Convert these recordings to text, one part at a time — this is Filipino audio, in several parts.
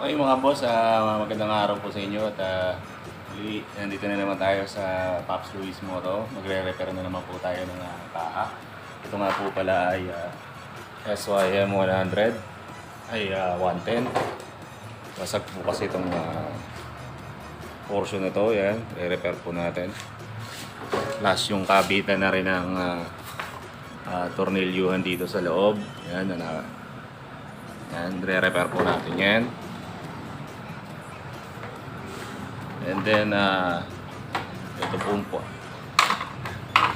Okay mga boss, magandang araw po sa inyo at nandito na naman tayo sa Pops Luis Moto. Magre-repair na naman po tayo ng kaha. Ito nga po pala ay SYM 100 ay 110. Basag po kasi itong portion na to. Yan, re-repair po natin. Plus yung kabitan na rin ng tornilyuhan dito sa loob. Yan, yan, re-repair po natin yan. And then, ito po.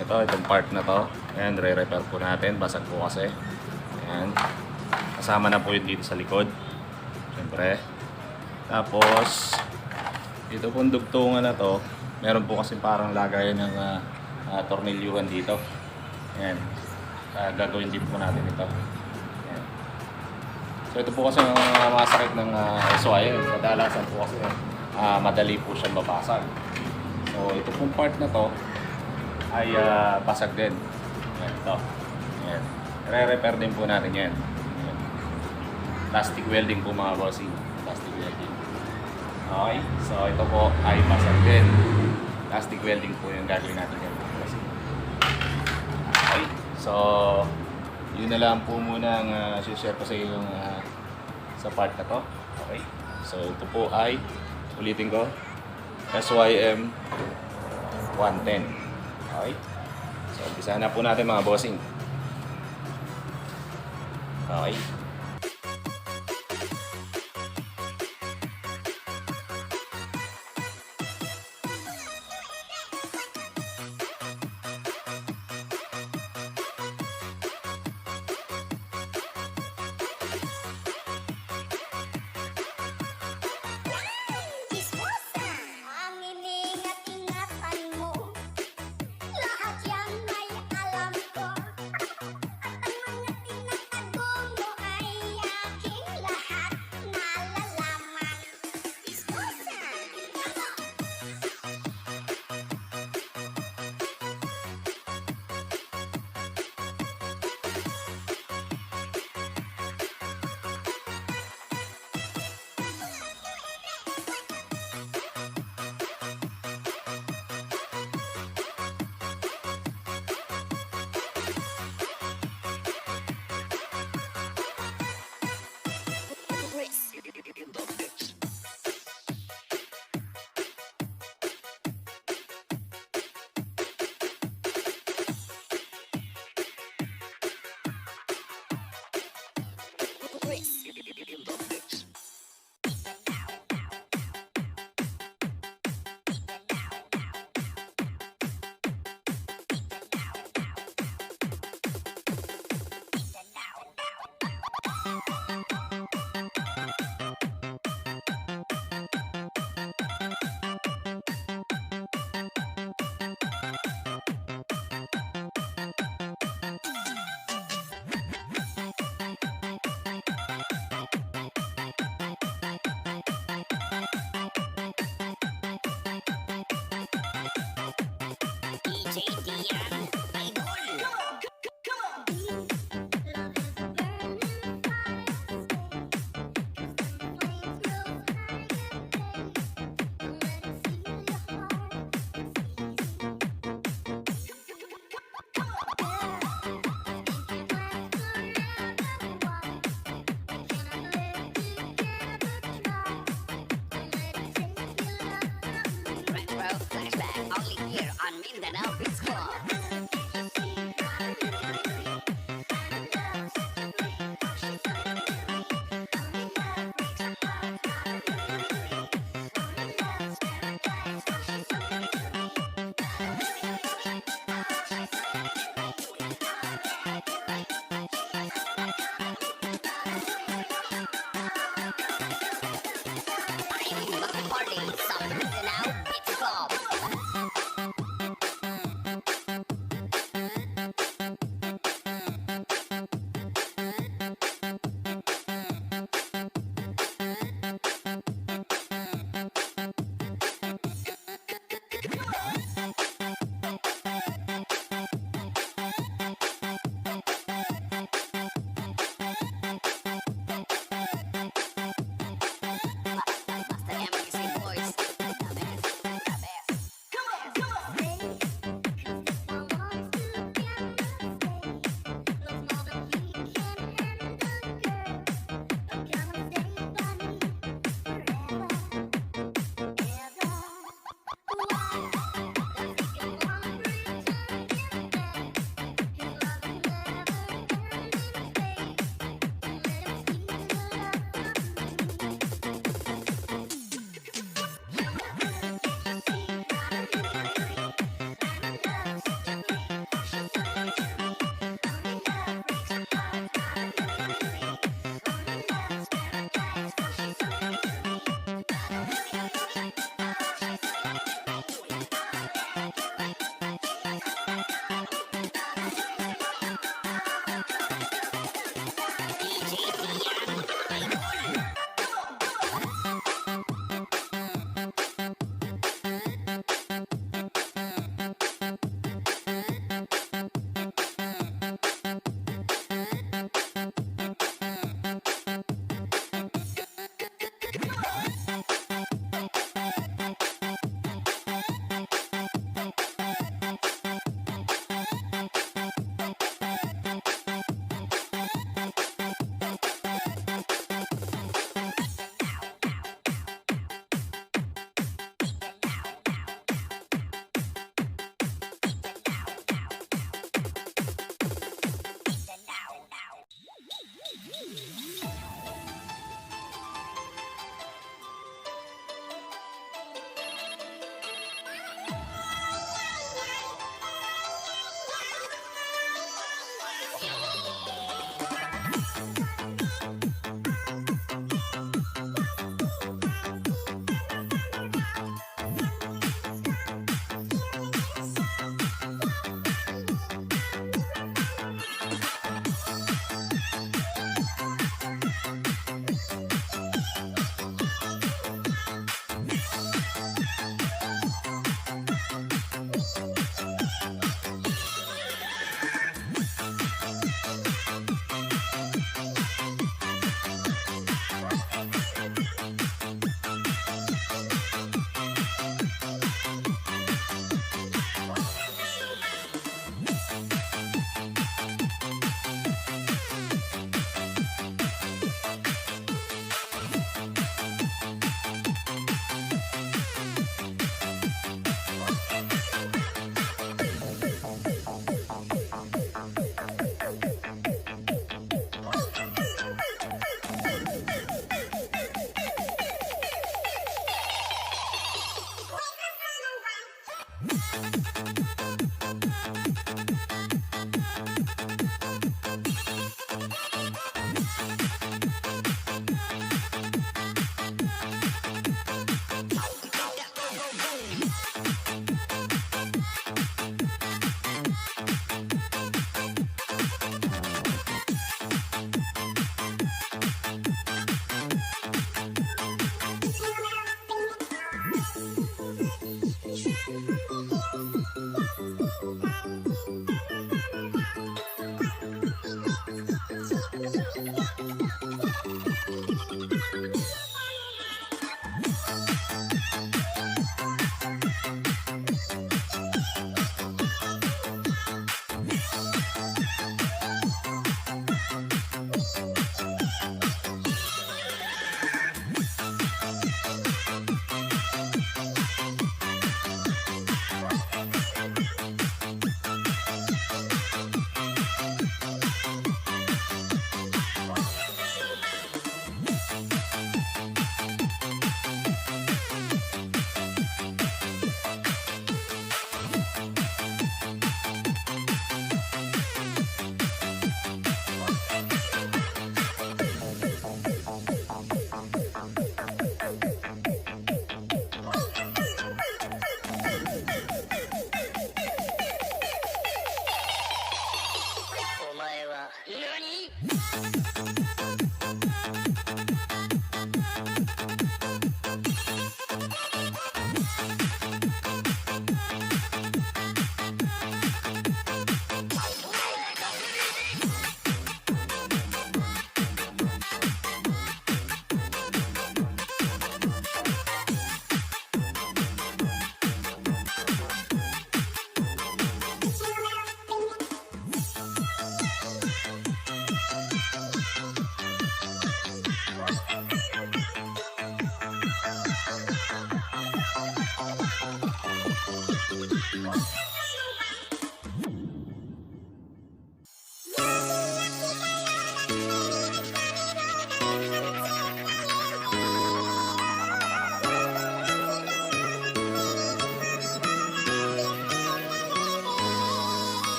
Itong part na to. Ayan, re-repair po natin. Basag po kasi. Ayan. Kasama na po yun dito sa likod. Siyempre. Tapos, ito pong dugtungan na to. Meron po kasi parang lagayan ng tornilyuhan dito. Ayan. Gagawin din po natin ito. Ayan. So, ito po kasi mga sakit ng SYM. Kadalasan po kasi madali po siyang mabasag. So ito pong part na to ay basag din. Ayan, ito. Ayan. Re-repair din po natin yan. Ayan. Plastic welding po mga bossing. Plastic welding. Okay. So ito po ay basag din. Plastic welding po yung gagawin natin yan. Okay. So yun na lang po muna ang share ko sa iyo sa part na to. Okay. So ito po ay ulitin ko, SYM 110. Okay? So, umpisa na po natin mga bossing. Okay?